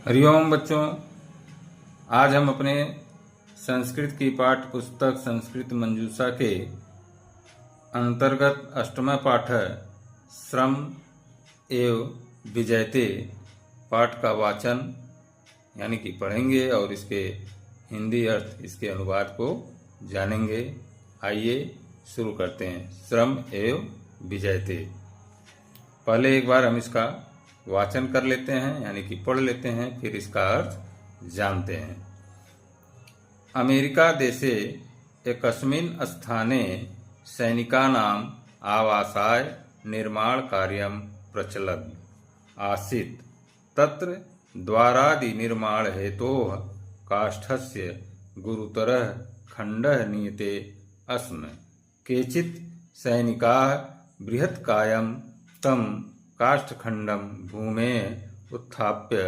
हरिओम बच्चों, आज हम अपने संस्कृत की पाठ्य पुस्तक संस्कृत मंजूषा के अंतर्गत अष्टम पाठ श्रम एव विजयते पाठ का वाचन यानी कि पढ़ेंगे और इसके हिंदी अर्थ, इसके अनुवाद को जानेंगे। आइए शुरू करते हैं। श्रम एव विजयते। पहले एक बार हम इसका वाचन कर लेते हैं यानी कि पढ़ लेते हैं, फिर इसका अर्थ जानते हैं। अमेरिका देशे एकस्मिन् स्थाने सैनिकानाम् आवासाय निर्माण कार्यं प्रचलन् आसीत्। तत्र द्वारादि निर्माण हेतोः काष्ठस्य गुरुतरः खण्डः नीयते अस्म। केचित् सैनिकाः बृहत्कायं तं काष्ठखण्डं भूमेः उत्थाप्य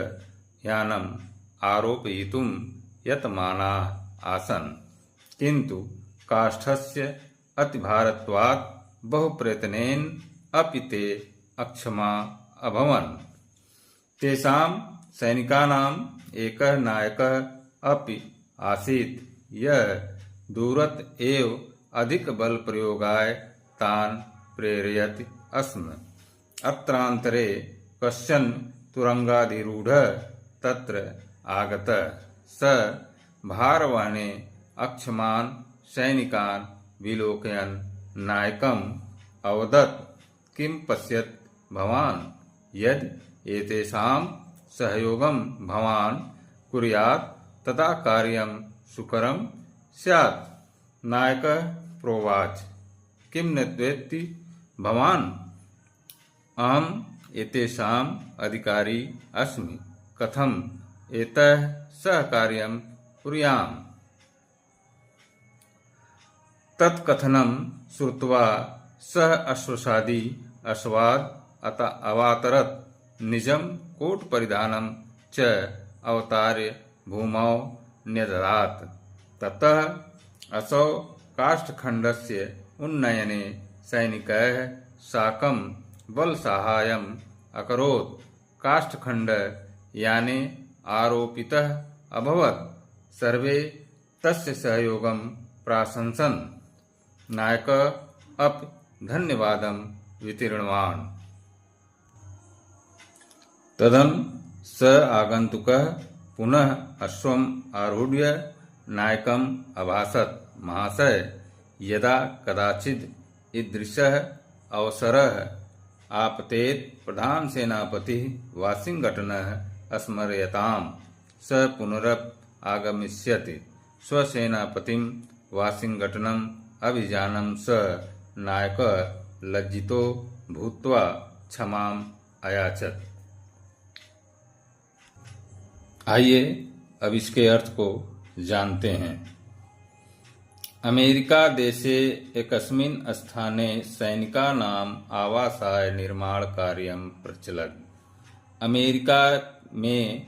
यानम् आरोपयितुं यतमानाः आसन्, किन्तु काष्ठस्य अतिभारत्वात् बहुप्रयत्नेन अपि ते अक्षमा अभवन्। तेषां सैनिकानाम् एकः नायकः अपि आसीत् यः दूरत एव अधिकबलप्रयोगाय तान् प्रेरयति अस्म। अत्रान्तरे कश्चन तुरंगाधिरूढः तत्र आगतः। स भारवहने अक्षमान् सैनिकान् विलोकयन् नायकम् अवदत्, किं पश्यत् भवान्? यदि एतेषां सहयोगं भवान् कुर्यात् तदा कार्यं सुकरं स्यात्। नायकः प्रोवाच, किं न वेत्ति भवान्? अहम् एतेषाम् अधिकारी अस्मि, कथम् एतैः सह कार्यं कुर्याम्? तत्कथनं श्रुत्वा सः अश्वसादी अश्वाद् अवातरत्। निजं कोटपरिधानं च अवतार्य भूमौ न्यदधात्। ततः असौ काष्ठखण्डस्य उन्नयने सैनिकैः साकं बलसाहाय्यम् अकरोत्। काष्ठखण्डः याने आरोपितः अभवत्। सर्वे तस्य सहयोगं प्राशंसन्। नायकः अपि धन्यवादं वितीर्णवान्। तदन स आगन्तुकः पुनः अश्वम् आरूढ्य नायकम् अभाषत, महाशय, यदा कदाचित् ईदृशः अवसरः आपतेत् प्रधान सेनापति वाशिंगटनः स्मर्यताम्, स पुनरपि आगमिष्यति। स्वसेनापतिं वाशिंगटनम् अभिजानं स नायकः लज्जितो भूत्वा क्षमाम् अयाचत। आइए अब इसके अर्थ को जानते हैं। अमेरिका देशे एकस्मिन् स्थाने सैनिकानाम् आवासाय निर्माण कार्यं प्रचलत्। अमेरिका में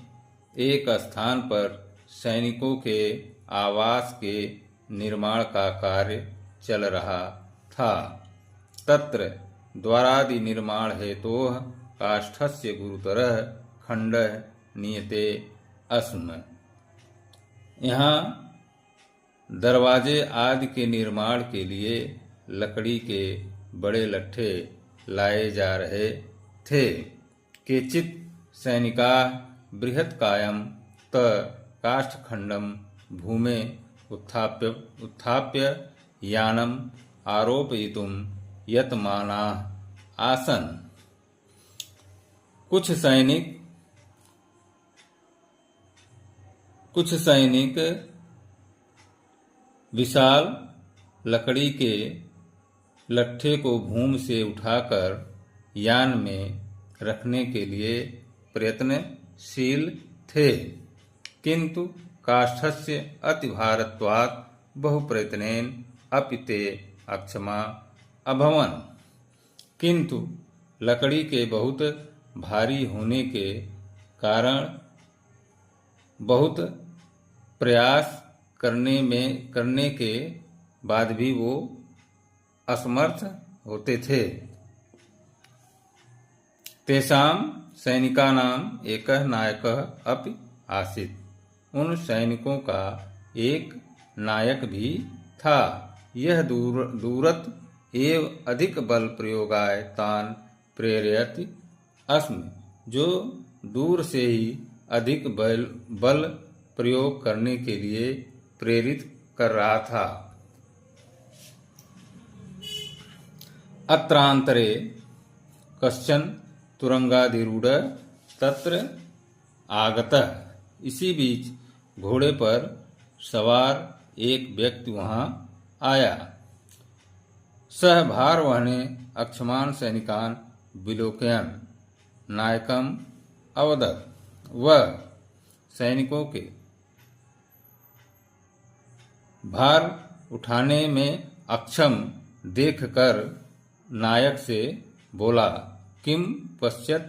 एक स्थान पर सैनिकों के आवास के निर्माण का कार्य चल रहा था। तत्र द्वारादि निर्माण हेतोः काष्ठस्य गुरुतरः खण्डः नीयते अस्म। यहाँ दरवाजे आदि के निर्माण के लिए लकड़ी के बड़े लट्ठे लाए जा रहे थे। केचित् सैनिका बृहत्कायं त काष्ठखण्डं भूमे उत्थाप्य यानम् आरोपयितुं यतमानाः आसन्। कुछ सैनिक विशाल लकड़ी के लट्ठे को भूमि से उठाकर यान में रखने के लिए प्रयत्नशील थे, किंतु काष्ठस्य अतिभारत्वात् बहुप्रयत्नेन अपि ते अक्षमा अभवन्। किंतु लकड़ी के बहुत भारी होने के कारण बहुत प्रयास करने के बाद भी वो असमर्थ होते थे। तेषां सैनिकानाम् एकः नायकः अपि आसीत्। उन सैनिकों का एक नायक भी था। यह दूरत एव अधिक बल प्रयोगाय तान प्रेरयति अस्म, जो दूर से ही अधिक बल प्रयोग करने के लिए प्रेरित कर रहा था। अत्रांतरे कश्चन तुरंगाधिरूढ़ तत्र आगतः। इसी बीच घोड़े पर सवार एक व्यक्ति वहां आया। सह भारवहने अक्षमान सैनिकान विलोकयन् नायकम अवदत्। वह सैनिकों के भार उठाने में अक्षम देखकर नायक से बोला, किम पश्यत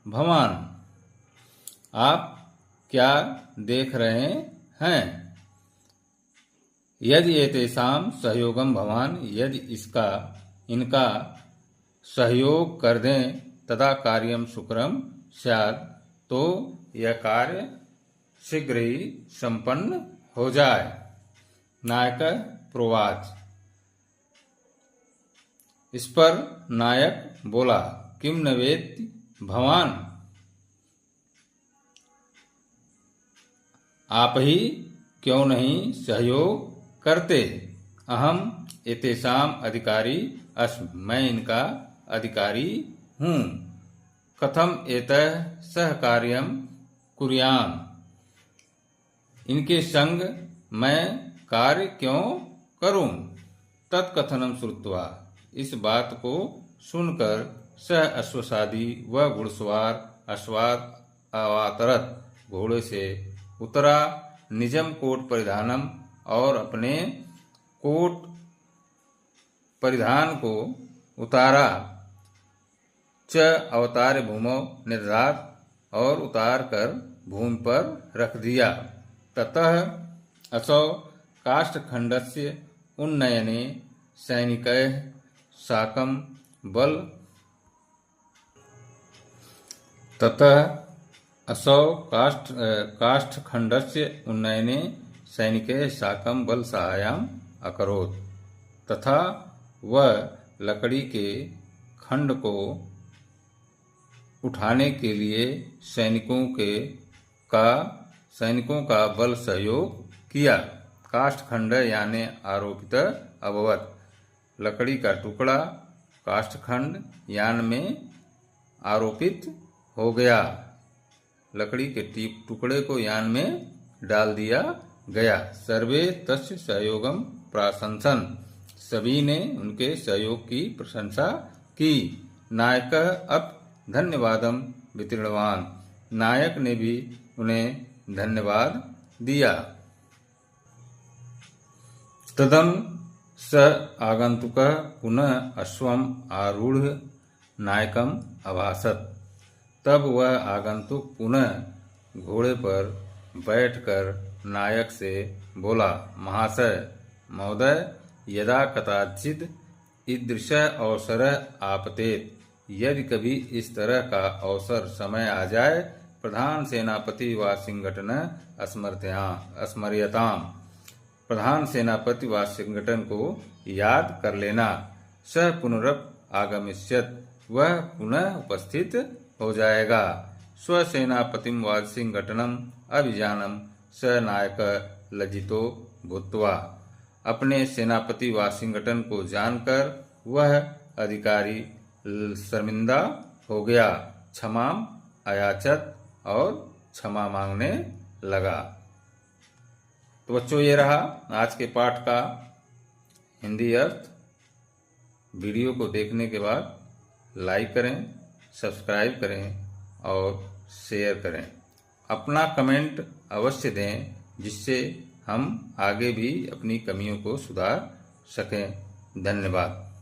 भवान, आप क्या देख रहे हैं? यदि एतेषां सहयोगम भवान, यदि इनका सहयोग कर दें तदा कार्यम सुकरम स्यात्, तो यह कार्य शीघ्र ही संपन्न हो जाए। नायक प्रोवाच। इस पर नायक बोला, किम न वेत्ति भवान, आप ही क्यों नहीं सहयोग करते? अहम एतेषाम अधिकारी अस्मि, मैं इनका अधिकारी हूँ। कथम एतः सह कार्यम कुर्याम, इनके संग मैं कार्य क्यों करूं? तत्कथनम श्रुत्वा, इस बात को सुनकर सह अश्वसादी व घुड़सवार अश्वात अवातरत, घोड़े से उतरा। निजम कोट परिधानम, और अपने कोट परिधान को उतारा। च अवतार भूमौ निर्धात, और उतार कर भूमि पर रख दिया। ततः असौ काष्ठखण्डस्य उन्नयने सैनिकैः साकं बल। ततः असौ काष्ठखण्डस्य उन्नयने सैनिकैः साकं बल सहायम् अकरोत्। तथा वह लकड़ी के खंड को उठाने के लिए सैनिकों का बल सहयोग किया। काष्ठखंड यानी आरोपित अभवत, लकड़ी का टुकड़ा काष्ठखंड यान में आरोपित हो गया। लकड़ी के टुकड़े को यान में डाल दिया गया। सर्वे तस्य सहयोगम प्राशंसन, सभी ने उनके सहयोग की प्रशंसा की। नायक अप धन्यवादम वितीर्णवान, नायक ने भी उन्हें धन्यवाद दिया। तदम स आगंतुकः पुनः अश्वम आरूढ़ नायकम अभासत। तब वह आगंतुक पुनः घोड़े पर बैठकर नायक से बोला, महाशय महोदय, यदा कदाचित् ईदृशः अवसरः आपतेत्, यदि कभी इस तरह का अवसर समय आ जाए, प्रधान सेनापति व सिंघटन स्मर्यताम्, प्रधान सेनापति व सिंघटन को याद कर लेना। स पुनरप आगमिष्यत्, वह पुनः उपस्थित हो जाएगा। स्वसेनापतिं व सिंघटनम अभिजानम स नायक लज्जितो भूत्वा, अपने सेनापति व सिंघटन को जानकर वह अधिकारी शर्मिंदा हो गया। क्षमाम अयाचत, और क्षमा मांगने लगा। तो बच्चों, ये रहा आज के पाठ का हिंदी अर्थ। वीडियो को देखने के बाद लाइक करें, सब्सक्राइब करें और शेयर करें। अपना कमेंट अवश्य दें, जिससे हम आगे भी अपनी कमियों को सुधार सकें। धन्यवाद।